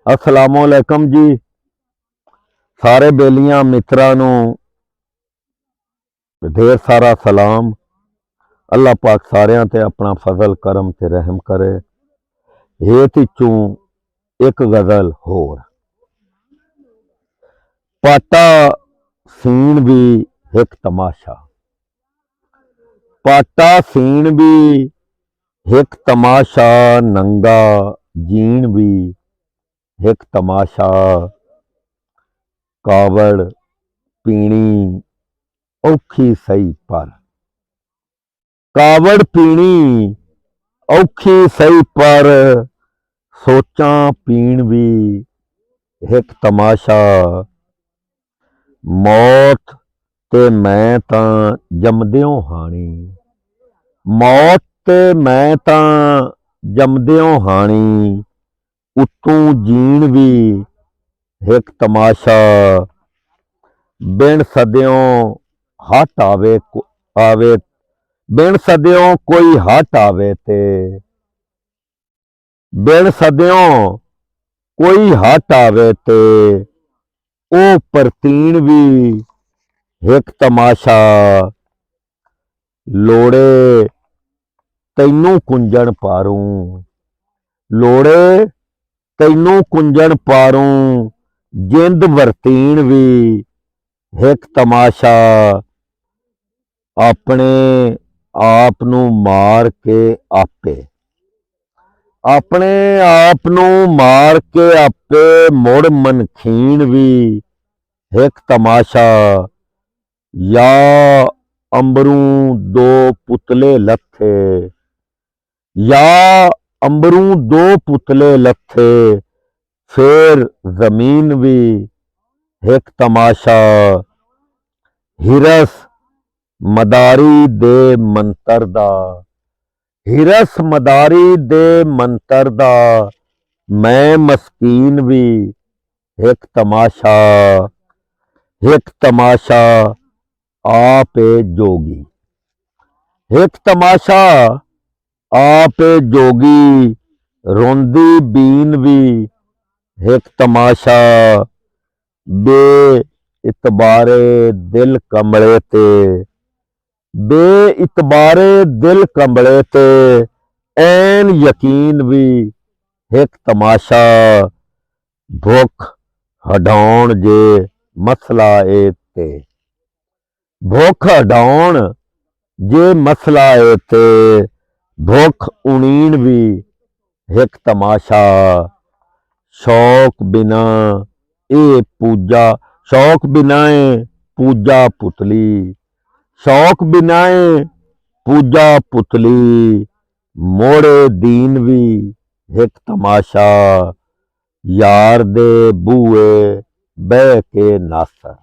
अस्सलामुअलैकुम जी। सारे बेलियां मित्रां नूं ढेर सारा सलाम। अल्लाह पाक सारियां ते अपना फजल करम ते रहम करे। हेत चूं एक गज़ल होर। पाटा सीन भी एक तमाशा, पाटा सीन भी एक तमाशा, नंगा जीन भी एक तमाशा। कावड़ पीनी औखी सही पर, कावड़ पीनी औखी सही पर, सोचा पीण भी एक तमाशा। मौत ते मैं तां जमदियों हानी, मौत ते मैं तां जमदियों हानी, उत्तों जीण भी एक तमाशा। बिन सदियों हट आवे बिन सदियों कोई हट आवे ते, बिन सदियों कोई हट आवे ते, ओ परतीन भी एक तमाशा। लोड़े तैनू कुंजण पारूं, लोड़े तैनू कुंजण पारूं, जिंद वरतीन भी एक तमाशा। अपने आप नू मार के आपे, अपने आप नू मार के आपे, मुड़ मनखीन भी एक तमाशा। या अंबरूं दो पुतले लथे, या अंबरूं दो पुतले लथे, फिर जमीन भी एक तमाशा। हिरस मदारी दे मंतर दा, हिरस मदारी दे मंतर दा, मैं मस्कीन भी एक तमाशा। एक तमाशा आपे जोगी, एक तमाशा आपे जोगी, रोंदी बीन भी एक तमाशा। बे इतबारे दिल कमले ते, बे इतबारे दिल कमले ते, ऐन यकीन भी एक तमाशा। भुख हटाउण जे मसला ए ते, भुख हटाउण जे मसला ए ते, भुख उणीण भी एक तमाशा। शौक बिना ए पूजा, शौक बिना पूजा पुतली, शौक बिनाए पूजा पुतली, मोड़े दीन भी एक तमाशा। यार दे बूए बह के नासर,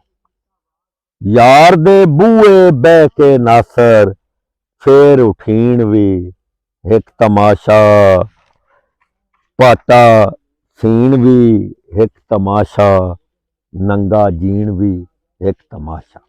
यार दे बूए बह के नासर, फिर उठीन भी एक तमाशा। पाटा सीन भी एक तमाशा, नंगा जीण भी एक तमाशा।